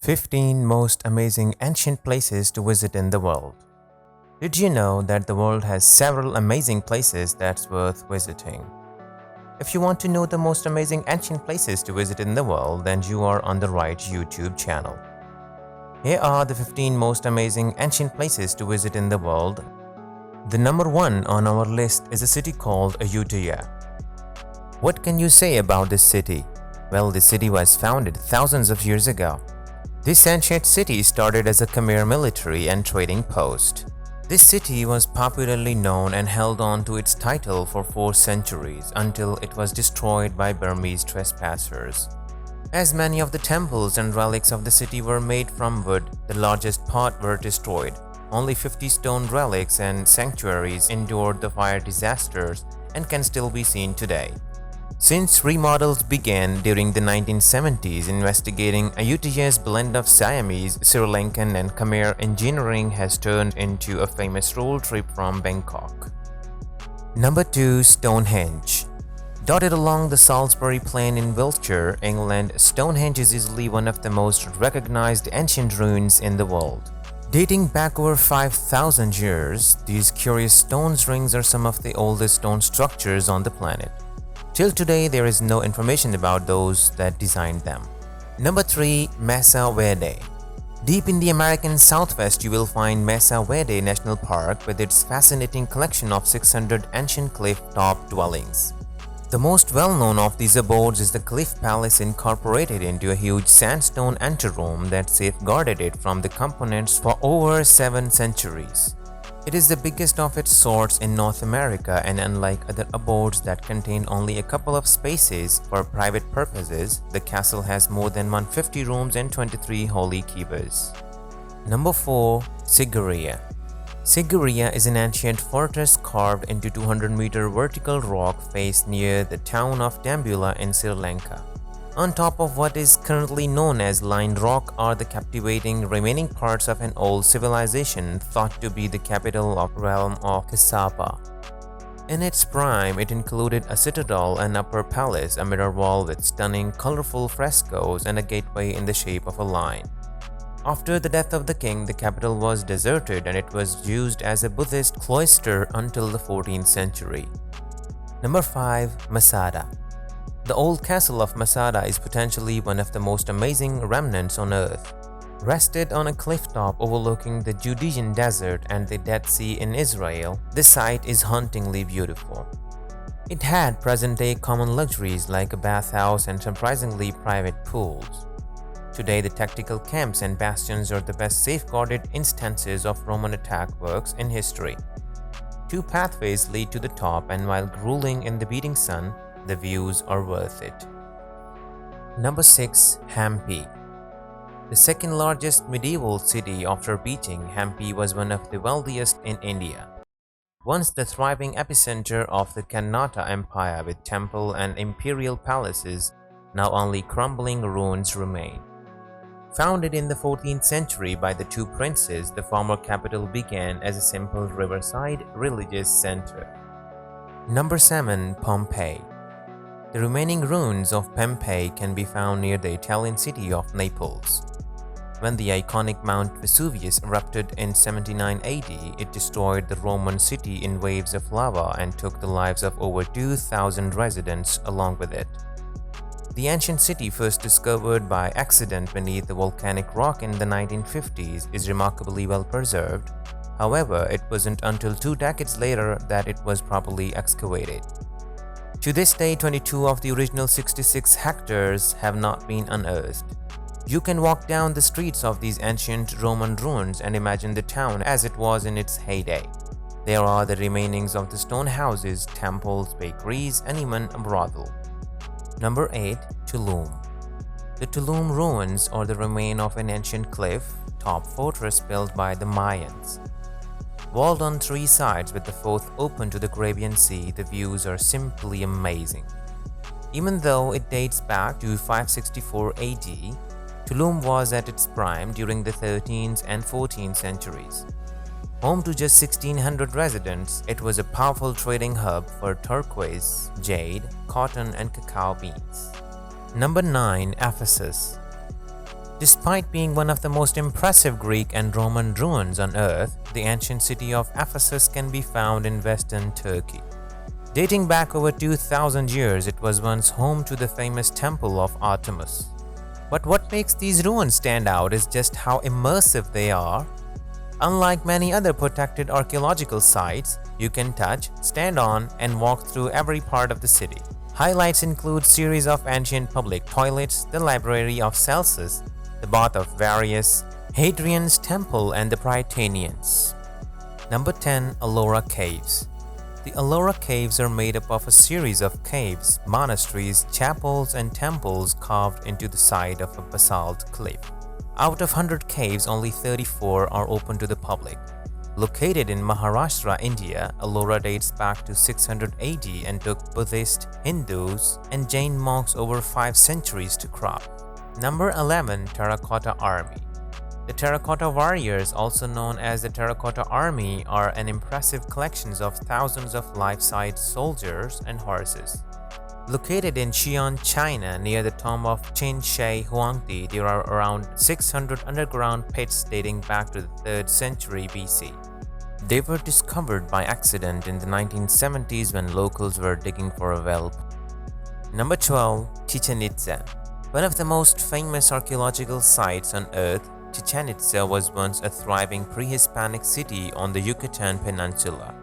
15 most amazing ancient places to visit in the world. Did you know that the world has several amazing places that's worth visiting? If you want to know the most amazing ancient places to visit in the world, then you are on the right YouTube channel. Here are the 15 most amazing ancient places to visit in the world. The number 1 on our list is a city called Ayuthaya. What can you say about this city? Well, this city was founded thousands of years ago. This ancient city started as a Khmer military and trading post. This city was popularly known and held on to its title for 4 centuries until it was destroyed by Burmese trespassers. As many of the temples and relics of the city were made from wood, the largest part were destroyed. Only 50 stone relics and sanctuaries endured the fire disasters and can still be seen today. Since remodels began during the 1970s, investigating Ayutthaya's blend of Siamese, Sri Lankan and Khmer engineering has turned into a famous road trip from Bangkok. Number 2. Stonehenge. Dotted along the Salisbury Plain in Wiltshire, England, Stonehenge is easily one of the most recognized ancient ruins in the world. Dating back over 5,000 years, these curious stone rings are some of the oldest stone structures on the planet. Till today, there is no information about those that designed them. Number 3. Mesa Verde. Deep in the American Southwest, you will find Mesa Verde National Park with its fascinating collection of 600 ancient cliff-top dwellings. The most well-known of these abodes is the Cliff Palace, incorporated into a huge sandstone anteroom that safeguarded it from the components for over 7 centuries. It is the biggest of its sorts in North America, and unlike other abodes that contain only a couple of spaces for private purposes, the castle has more than 150 rooms and 23 holy keepers. Number 4. Sigiriya. Sigiriya is an ancient fortress carved into 200-meter vertical rock face near the town of Dambulla in Sri Lanka. On top of what is currently known as Line Rock are the captivating remaining parts of an old civilization thought to be the capital of realm of Kasapa. In its prime, it included a citadel, an upper palace, a mirror wall with stunning, colorful frescoes, and a gateway in the shape of a lion. After the death of the king, the capital was deserted and it was used as a Buddhist cloister until the 14th century. Number 5. Masada. The old castle of Masada is potentially one of the most amazing remnants on earth. Rested on a clifftop overlooking the Judean desert and the Dead Sea in Israel, this site is hauntingly beautiful. It had present-day common luxuries like a bathhouse and surprisingly private pools. Today, the tactical camps and bastions are the best safeguarded instances of Roman attack works in history. 2 pathways lead to the top, and while grueling in the beating sun, the views are worth it. Number 6. Hampi. The second largest medieval city after Beijing, Hampi was one of the wealthiest in India. Once the thriving epicenter of the Kannada Empire with temple and imperial palaces, now only crumbling ruins remain. Founded in the 14th century by the 2 princes, the former capital began as a simple riverside religious center. Number 7. Pompeii. The remaining ruins of Pompeii can be found near the Italian city of Naples. When the iconic Mount Vesuvius erupted in 79 AD, it destroyed the Roman city in waves of lava and took the lives of over 2,000 residents along with it. The ancient city, first discovered by accident beneath the volcanic rock in the 1950s, is remarkably well preserved. However, it wasn't until 2 decades later that it was properly excavated. To this day, 22 of the original 66 hectares have not been unearthed. You can walk down the streets of these ancient Roman ruins and imagine the town as it was in its heyday. There are the remainings of the stone houses, temples, bakeries, and even a brothel. Number 8. Tulum. The Tulum ruins are the remain of an ancient cliff-top fortress built by the Mayans. Walled on 3 sides with the 4th open to the Caribbean Sea, the views are simply amazing. Even though it dates back to 564 AD, Tulum was at its prime during the 13th and 14th centuries. Home to just 1,600 residents, it was a powerful trading hub for turquoise, jade, cotton, and cacao beans. Number 9. Ephesus. Despite being one of the most impressive Greek and Roman ruins on earth, the ancient city of Ephesus can be found in western Turkey. Dating back over 2000 years, it was once home to the famous temple of Artemis. But what makes these ruins stand out is just how immersive they are. Unlike many other protected archaeological sites, you can touch, stand on, and walk through every part of the city. Highlights include series of ancient public toilets, the Library of Celsus, the Bath of Varius, Hadrian's Temple, and the Prytaneans. Number 10. Ellora Caves. The Ellora Caves are made up of a series of caves, monasteries, chapels, and temples carved into the side of a basalt cliff. Out of 100 caves, only 34 are open to the public. Located in Maharashtra, India, Ellora dates back to 600 AD and took Buddhist, Hindus, and Jain monks over 5 centuries to craft. Number 11. Terracotta Army. The Terracotta Warriors, also known as the Terracotta Army, are an impressive collection of thousands of life-size soldiers and horses. Located in Xi'an, China, near the tomb of Qin Shi Huangdi, there are around 600 underground pits dating back to the 3rd century BC. They were discovered by accident in the 1970s when locals were digging for a well. Number 12. Chichen Itza. One of the most famous archaeological sites on earth, Chichen Itza was once a thriving pre-Hispanic city on the Yucatan Peninsula.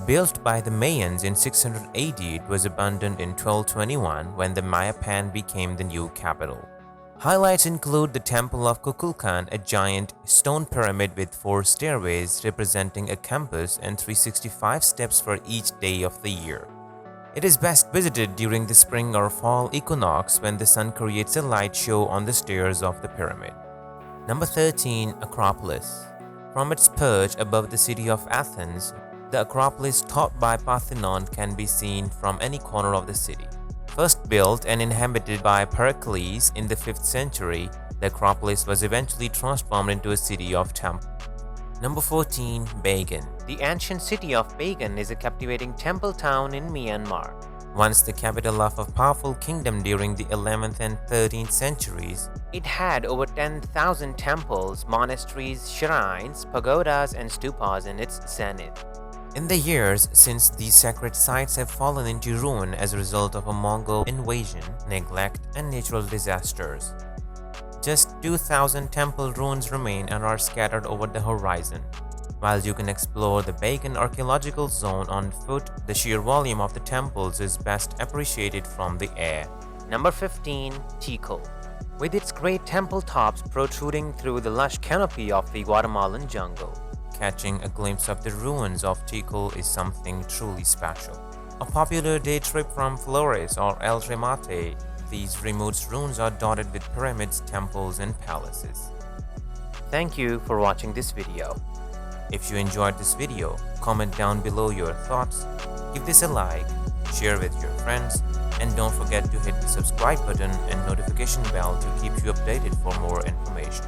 Built by the Mayans in 600 AD, it was abandoned in 1221 when the Mayapan became the new capital. Highlights include the Temple of Kukulkan, a giant stone pyramid with 4 stairways representing a compass and 365 steps for each day of the year. It is best visited during the spring or fall equinox when the sun creates a light show on the stairs of the pyramid. Number 13. Acropolis. From its perch above the city of Athens, the Acropolis topped by Parthenon can be seen from any corner of the city. First built and inhabited by Pericles in the 5th century, the Acropolis was eventually transformed into a city of temples. Number 14. Bagan. The ancient city of Bagan is a captivating temple town in Myanmar. Once the capital of a powerful kingdom during the 11th and 13th centuries, it had over 10,000 temples, monasteries, shrines, pagodas, and stupas in its zenith. In the years since, these sacred sites have fallen into ruin as a result of a Mongol invasion, neglect, and natural disasters. Just 2,000 temple ruins remain and are scattered over the horizon. While you can explore the Bagan archaeological zone on foot, the sheer volume of the temples is best appreciated from the air. Number 15. Tikal. With its great temple tops protruding through the lush canopy of the Guatemalan jungle, catching a glimpse of the ruins of Tikal is something truly special. A popular day trip from Flores or El Remate, these remote ruins are dotted with pyramids, temples, and palaces. Thank you for watching this video. If you enjoyed this video, comment down below your thoughts, give this a like, share with your friends, and don't forget to hit the subscribe button and notification bell to keep you updated for more information.